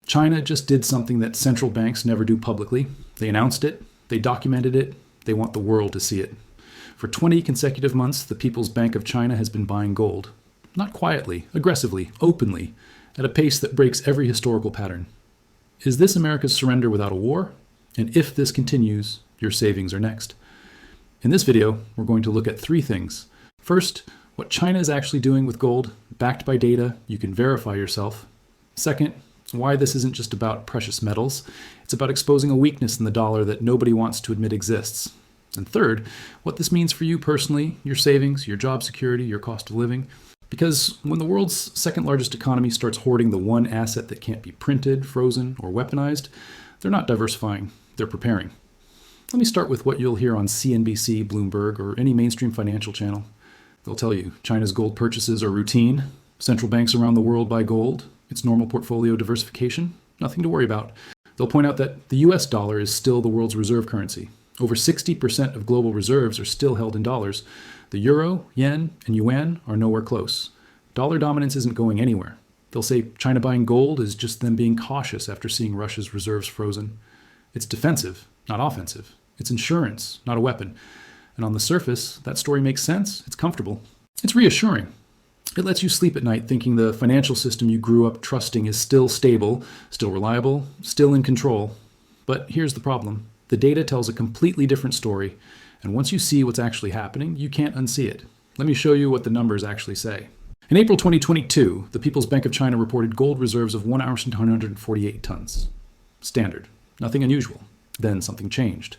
China just did something that central banks never do publicly. They announced it, they documented it, they want the world to see it. For 20 consecutive months, the People's Bank of China has been buying gold. Not quietly, aggressively, openly, at a pace that breaks every historical pattern. Is this America's surrender without a war? And if this continues, your savings are next. In this video, we're going to look at three things. First, what China is actually doing with gold, backed by data you can verify yourself. Second, why this isn't just about precious metals. It's about exposing a weakness in the dollar that nobody wants to admit exists. And third, what this means for you personally, your savings, your job security, your cost of living. Because when the world's second largest economy starts hoarding the one asset that can't be printed, frozen, or weaponized, they're not diversifying, they're preparing. Let me start with what you'll hear on CNBC, Bloomberg, or any mainstream financial channel. They'll tell you China's gold purchases are routine, central banks around the world buy gold, it's normal portfolio diversification, nothing to worry about. They'll point out that the US dollar is still the world's reserve currency. Over 60% of global reserves are still held in dollars. The euro, yen, and yuan are nowhere close. Dollar dominance isn't going anywhere. They'll say China buying gold is just them being cautious after seeing Russia's reserves frozen. It's defensive, not offensive. It's insurance, not a weapon. And on the surface, that story makes sense. It's comfortable. It's reassuring. It lets you sleep at night thinking the financial system you grew up trusting is still stable, still reliable, still in control. But here's the problem. The data tells a completely different story, and once you see what's actually happening, you can't unsee it. Let me show you what the numbers actually say. In April 2022, the People's Bank of China reported gold reserves of 1,948 tons. Standard. Nothing unusual. Then something changed.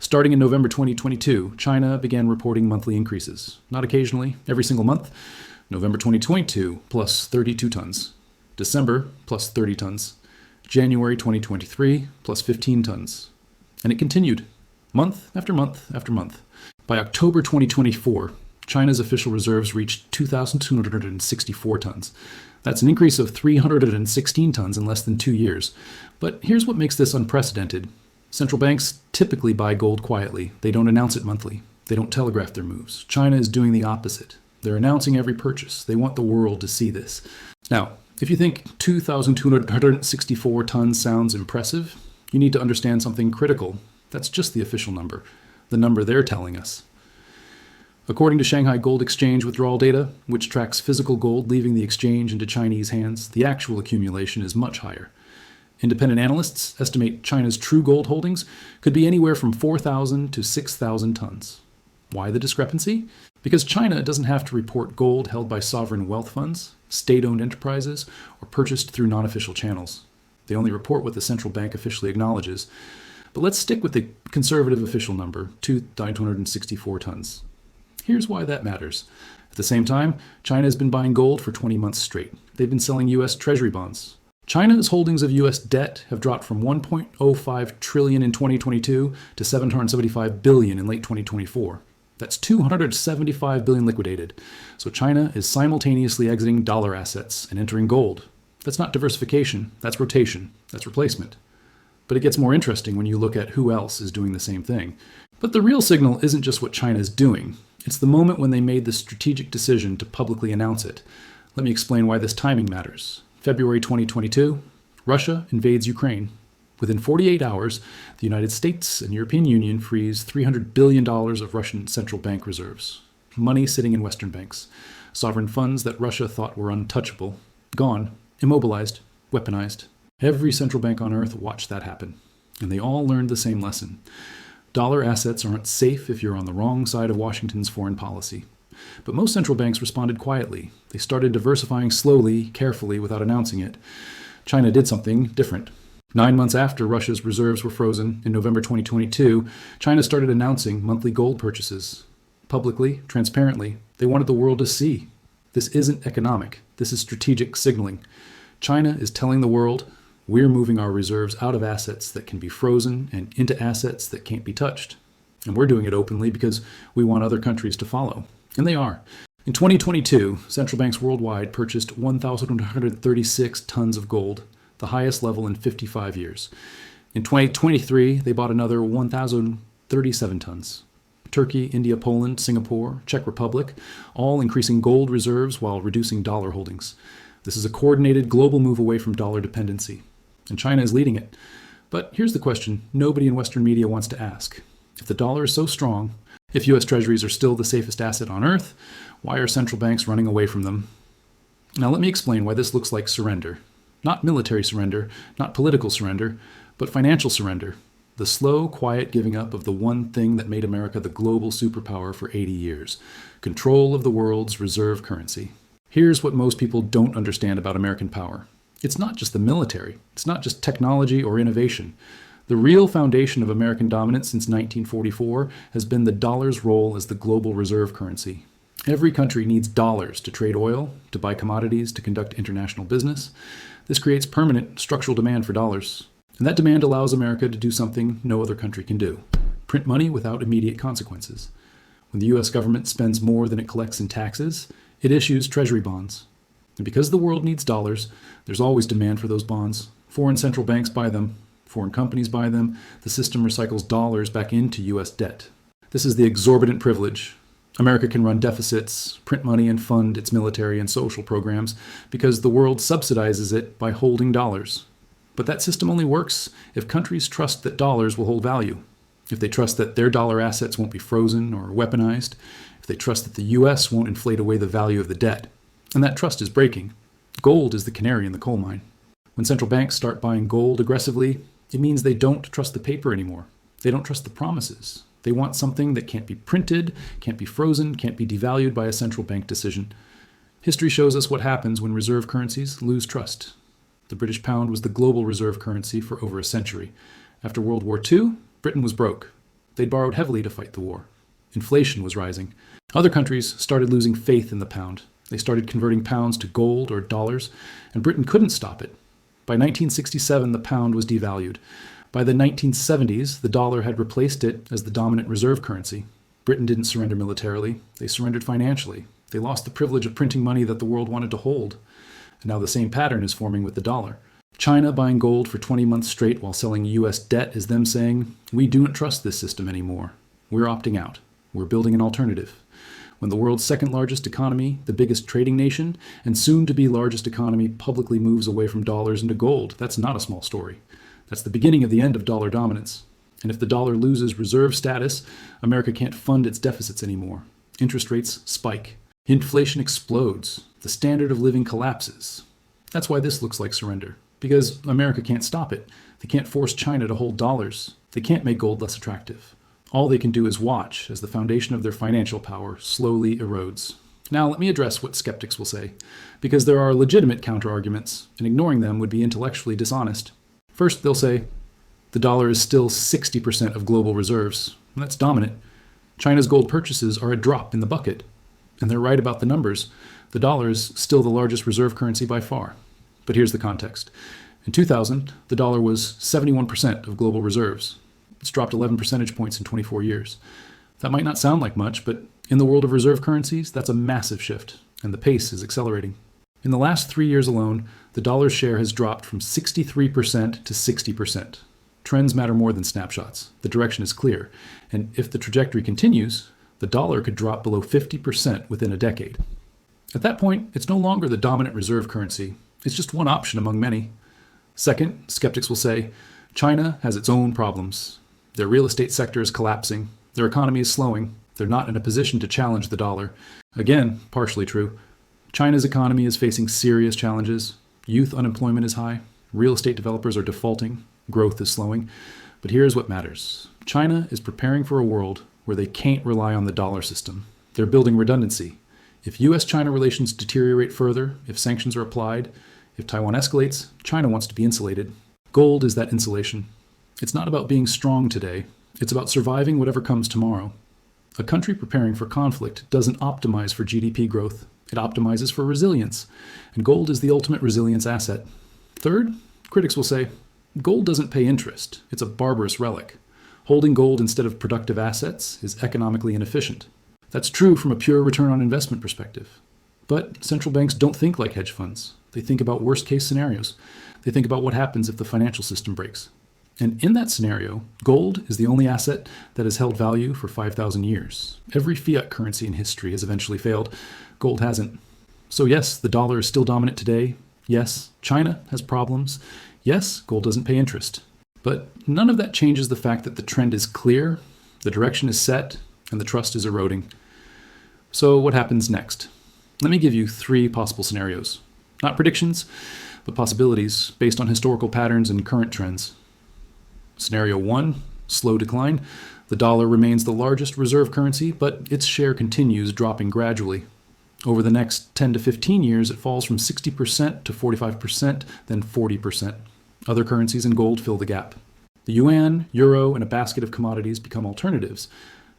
Starting in November 2022, China began reporting monthly increases. Not occasionally, every single month. November 2022, plus 32 tons. December, plus 30 tons. January 2023, plus 15 tons. And it continued, month after month after month. By October 2024, China's official reserves reached 2,264 tons. That's an increase of 316 tons in less than 2 years. But here's what makes this unprecedented. Central banks typically buy gold quietly. They don't announce it monthly. They don't telegraph their moves. China is doing the opposite. They're announcing every purchase. They want the world to see this. Now, if you think 2,264 tons sounds impressive, you need to understand something critical. That's just the official number, the number they're telling us. According to Shanghai Gold Exchange withdrawal data, which tracks physical gold leaving the exchange into Chinese hands, the actual accumulation is much higher. Independent analysts estimate China's true gold holdings could be anywhere from 4,000 to 6,000 tons. Why the discrepancy? Because China doesn't have to report gold held by sovereign wealth funds, state-owned enterprises, or purchased through non-official channels. They only report what the central bank officially acknowledges. But let's stick with the conservative official number, 2,264 tons. Here's why that matters. At the same time, China has been buying gold for 20 months straight. They've been selling U.S. Treasury bonds. China's holdings of U.S. debt have dropped from $1.05 trillion in 2022 to $775 billion in late 2024. That's $275 billion liquidated. So China is simultaneously exiting dollar assets and entering gold. That's not diversification, that's rotation, that's replacement. But it gets more interesting when you look at who else is doing the same thing. But the real signal isn't just what China is doing. It's the moment when they made the strategic decision to publicly announce it. Let me explain why this timing matters. February 2022, Russia invades Ukraine. Within 48 hours, the United States and European Union freeze $300 billion of Russian central bank reserves. Money sitting in Western banks. Sovereign funds that Russia thought were untouchable. Gone. Immobilized. Weaponized. Every central bank on earth watched that happen. And they all learned the same lesson. Dollar assets aren't safe if you're on the wrong side of Washington's foreign policy. But most central banks responded quietly. They started diversifying slowly, carefully, without announcing it. China did something different. 9 months after Russia's reserves were frozen in November 2022, China started announcing monthly gold purchases. Publicly, transparently, they wanted the world to see. This isn't economic. This is strategic signaling. China is telling the world, we're moving our reserves out of assets that can be frozen and into assets that can't be touched. And we're doing it openly because we want other countries to follow. And they are. In 2022, central banks worldwide purchased 1,136 tons of gold, the highest level in 55 years. In 2023, they bought another 1,037 tons. Turkey, India, Poland, Singapore, Czech Republic, all increasing gold reserves while reducing dollar holdings. This is a coordinated global move away from dollar dependency. and China is leading it. But here's the question nobody in Western media wants to ask. If the dollar is so strong, if U.S. Treasuries are still the safest asset on earth, why are central banks running away from them? Now let me explain why this looks like surrender. Not military surrender, not political surrender, but financial surrender. The slow, quiet giving up of the one thing that made America the global superpower for 80 years. Control of the world's reserve currency. Here's what most people don't understand about American power. It's not just the military. It's not just technology or innovation. The real foundation of American dominance since 1944 has been the dollar's role as the global reserve currency. Every country needs dollars to trade oil, to buy commodities, to conduct international business. This creates permanent structural demand for dollars. And that demand allows America to do something no other country can do. Print money without immediate consequences. When the U.S. government spends more than it collects in taxes, it issues Treasury bonds. And because the world needs dollars, there's always demand for those bonds. Foreign central banks buy them. Foreign companies buy them. The system recycles dollars back into U.S. debt. This is the exorbitant privilege. America can run deficits, print money, and fund its military and social programs because the world subsidizes it by holding dollars. But that system only works if countries trust that dollars will hold value, if they trust that their dollar assets won't be frozen or weaponized, if they trust that the U.S. won't inflate away the value of the debt. And that trust is breaking. Gold is the canary in the coal mine. When central banks start buying gold aggressively, it means they don't trust the paper anymore. They don't trust the promises. They want something that can't be printed, can't be frozen, can't be devalued by a central bank decision. History shows us what happens when reserve currencies lose trust. The British pound was the global reserve currency for over a century. After World War II, Britain was broke. They'd borrowed heavily to fight the war. Inflation was rising. Other countries started losing faith in the pound. They started converting pounds to gold or dollars, and Britain couldn't stop it. By 1967, the pound was devalued. By the 1970s, the dollar had replaced it as the dominant reserve currency. Britain didn't surrender militarily. They surrendered financially. They lost the privilege of printing money that the world wanted to hold. And now the same pattern is forming with the dollar. China buying gold for 20 months straight while selling U.S. debt is them saying, we don't trust this system anymore. We're opting out. We're building an alternative. When the world's second largest economy, the biggest trading nation, and soon to be largest economy publicly moves away from dollars into gold, that's not a small story. That's the beginning of the end of dollar dominance. And if the dollar loses reserve status, America can't fund its deficits anymore. Interest rates spike. Inflation explodes. The standard of living collapses. That's why this looks like surrender. Because America can't stop it. They can't force China to hold dollars. They can't make gold less attractive. All they can do is watch as the foundation of their financial power slowly erodes. Now let me address what skeptics will say, because there are legitimate counterarguments, and ignoring them would be intellectually dishonest. First, they'll say, the dollar is still 60% of global reserves. That's dominant. China's gold purchases are a drop in the bucket. And they're right about the numbers. The dollar is still the largest reserve currency by far. But here's the context. In 2000, the dollar was 71% of global reserves. It's dropped 11 percentage points in 24 years. That might not sound like much, but in the world of reserve currencies, that's a massive shift, and the pace is accelerating. In the last 3 years alone, the dollar's share has dropped from 63% to 60%. Trends matter more than snapshots. The direction is clear, and if the trajectory continues, the dollar could drop below 50% within a decade. At that point, it's no longer the dominant reserve currency. It's just one option among many. Second, skeptics will say, China has its own problems. Their real estate sector is collapsing. Their economy is slowing. They're not in a position to challenge the dollar. Again, partially true. China's economy is facing serious challenges. Youth unemployment is high. Real estate developers are defaulting. Growth is slowing. But here's what matters. China is preparing for a world where they can't rely on the dollar system. They're building redundancy. If U.S.-China relations deteriorate further, if sanctions are applied, if Taiwan escalates, China wants to be insulated. Gold is that insulation. It's not about being strong today. It's about surviving whatever comes tomorrow. A country preparing for conflict doesn't optimize for GDP growth. It optimizes for resilience. And gold is the ultimate resilience asset. Third, critics will say, gold doesn't pay interest. It's a barbarous relic. Holding gold instead of productive assets is economically inefficient. That's true from a pure return on investment perspective. But central banks don't think like hedge funds. They think about worst-case scenarios. They think about what happens if the financial system breaks. And in that scenario, gold is the only asset that has held value for 5,000 years. Every fiat currency in history has eventually failed. Gold hasn't. So yes, the dollar is still dominant today, Yes, China has problems. Yes, gold doesn't pay interest. But none of that changes the fact that the trend is clear, the direction is set, and the trust is eroding. So what happens next? Let me give you 3 possible scenarios. Not predictions, but possibilities based on historical patterns and current trends. Scenario 1, slow decline. The dollar remains the largest reserve currency, but its share continues dropping gradually. Over the next 10 to 15 years, it falls from 60% to 45%, then 40%. Other currencies and gold fill the gap. The yuan, euro, and a basket of commodities become alternatives.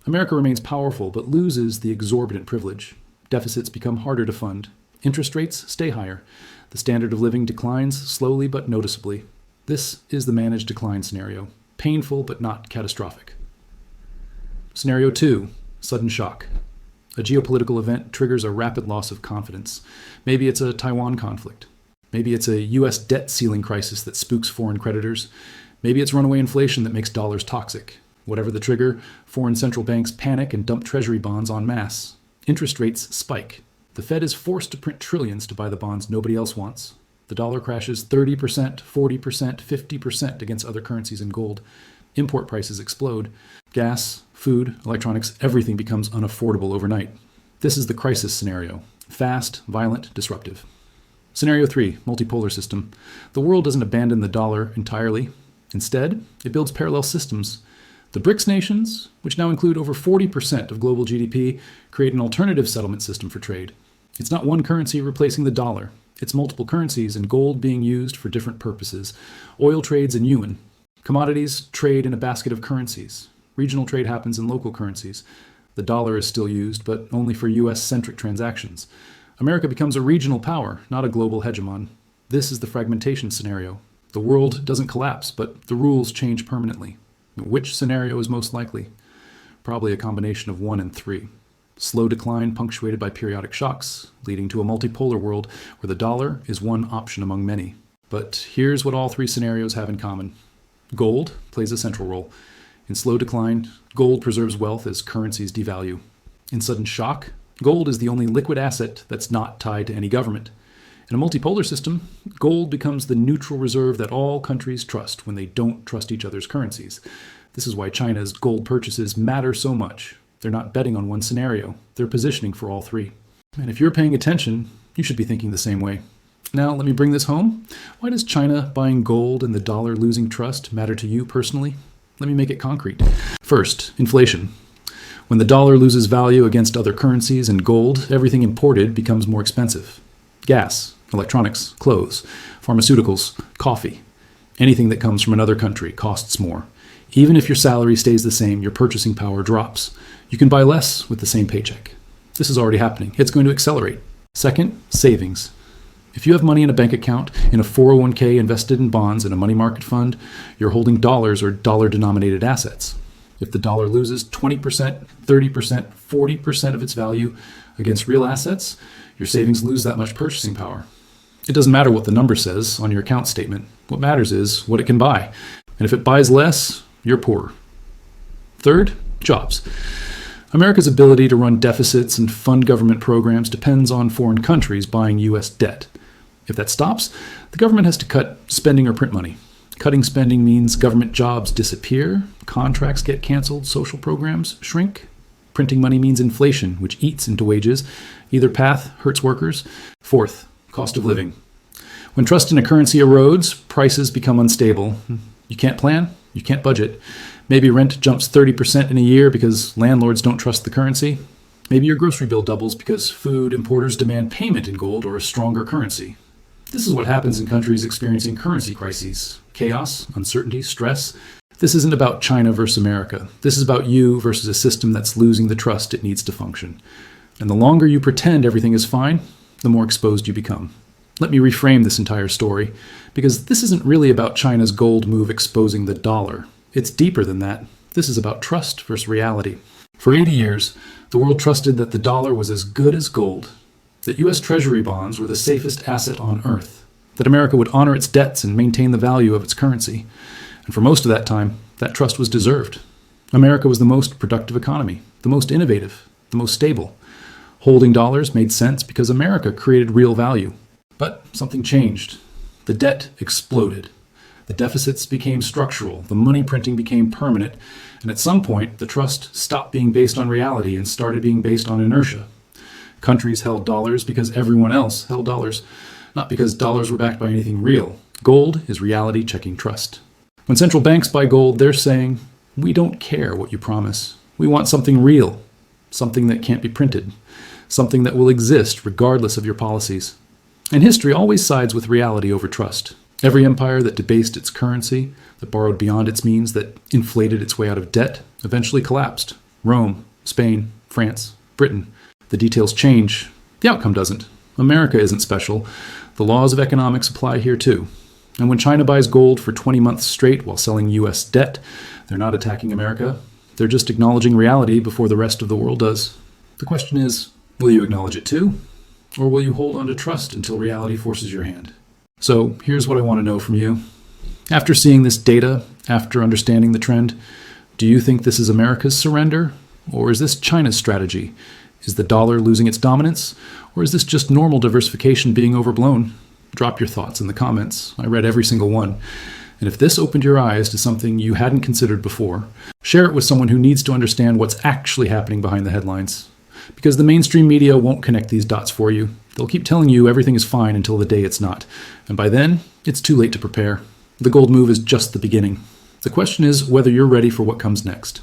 America remains powerful, but loses the exorbitant privilege. Deficits become harder to fund. Interest rates stay higher. The standard of living declines slowly but noticeably. This is the managed decline scenario. Painful but not catastrophic. Scenario 2, sudden shock. A geopolitical event triggers a rapid loss of confidence. Maybe it's a Taiwan conflict. Maybe it's a U.S. debt ceiling crisis that spooks foreign creditors. Maybe it's runaway inflation that makes dollars toxic. Whatever the trigger, foreign central banks panic and dump Treasury bonds en masse. Interest rates spike. The Fed is forced to print trillions to buy the bonds nobody else wants. The dollar crashes 30%, 40%, 50% against other currencies and gold. Import prices explode. Gas, food, electronics, everything becomes unaffordable overnight. This is the crisis scenario. Fast, violent, disruptive. Scenario 3, multipolar system. The world doesn't abandon the dollar entirely. Instead, it builds parallel systems. The BRICS nations, which now include over 40% of global GDP, create an alternative settlement system for trade. It's not one currency replacing the dollar. It's multiple currencies and gold being used for different purposes. Oil trades in yuan. Commodities trade in a basket of currencies. Regional trade happens in local currencies. The dollar is still used, but only for US-centric transactions. America becomes a regional power, not a global hegemon. This is the fragmentation scenario. The world doesn't collapse, but the rules change permanently. Which scenario is most likely? Probably a combination of 1 and 3. Slow decline punctuated by periodic shocks, leading to a multipolar world where the dollar is one option among many. But here's what all 3 scenarios have in common. Gold plays a central role. In slow decline, gold preserves wealth as currencies devalue. In sudden shock, gold is the only liquid asset that's not tied to any government. In a multipolar system, gold becomes the neutral reserve that all countries trust when they don't trust each other's currencies. This is why China's gold purchases matter so much. They're not betting on one scenario. They're positioning for all 3. And if you're paying attention, you should be thinking the same way. Now, let me bring this home. Why does China buying gold and the dollar losing trust matter to you personally? Let me make it concrete. First, inflation. When the dollar loses value against other currencies and gold, everything imported becomes more expensive. Gas, electronics, clothes, pharmaceuticals, coffee. Anything that comes from another country costs more. Even if your salary stays the same, your purchasing power drops. You can buy less with the same paycheck. This is already happening. It's going to accelerate. Second, savings. If you have money in a bank account, in a 401k invested in bonds, in a money market fund, you're holding dollars or dollar-denominated assets. If the dollar loses 20%, 30%, 40% of its value against real assets, your savings lose that much purchasing power. It doesn't matter what the number says on your account statement. What matters is what it can buy. And if it buys less, you're poorer. Third, jobs. America's ability to run deficits and fund government programs depends on foreign countries buying U.S. debt. If that stops, the government has to cut spending or print money. Cutting spending means government jobs disappear, contracts get canceled, social programs shrink. Printing money means inflation, which eats into wages. Either path hurts workers. Fourth, cost of living. When trust in a currency erodes, prices become unstable. You can't plan, you can't budget. Maybe rent jumps 30% in a year because landlords don't trust the currency. Maybe your grocery bill doubles because food importers demand payment in gold or a stronger currency. This is what happens in countries experiencing currency crises. Chaos, uncertainty, stress. This isn't about China versus America. This is about you versus a system that's losing the trust it needs to function. And the longer you pretend everything is fine, the more exposed you become. Let me reframe this entire story, because this isn't really about China's gold move exposing the dollar. It's deeper than that. This is about trust versus reality. For 80 years, the world trusted that the dollar was as good as gold, that U.S. Treasury bonds were the safest asset on earth, that America would honor its debts and maintain the value of its currency. And for most of that time, that trust was deserved. America was the most productive economy, the most innovative, the most stable. Holding dollars made sense because America created real value. But something changed. The debt exploded. The deficits became structural. The money printing became permanent. And at some point, the trust stopped being based on reality and started being based on inertia. Countries held dollars because everyone else held dollars, not because dollars were backed by anything real. Gold is reality checking trust. When central banks buy gold, they're saying, we don't care what you promise. We want something real, something that can't be printed, something that will exist regardless of your policies. And history always sides with reality over trust. Every empire that debased its currency, that borrowed beyond its means, that inflated its way out of debt, eventually collapsed. Rome, Spain, France, Britain. The details change. The outcome doesn't. America isn't special. The laws of economics apply here too. And when China buys gold for 20 months straight while selling US debt, they're not attacking America. They're just acknowledging reality before the rest of the world does. The question is, will you acknowledge it too? Or will you hold on to trust until reality forces your hand? So here's what I want to know from you. After seeing this data, after understanding the trend, do you think this is America's surrender? Or is this China's strategy? Is the dollar losing its dominance? Or is this just normal diversification being overblown? Drop your thoughts in the comments. I read every single one. And if this opened your eyes to something you hadn't considered before, share it with someone who needs to understand what's actually happening behind the headlines. Because the mainstream media won't connect these dots for you. They'll keep telling you everything is fine until the day it's not. And by then, it's too late to prepare. The gold move is just the beginning. The question is whether you're ready for what comes next.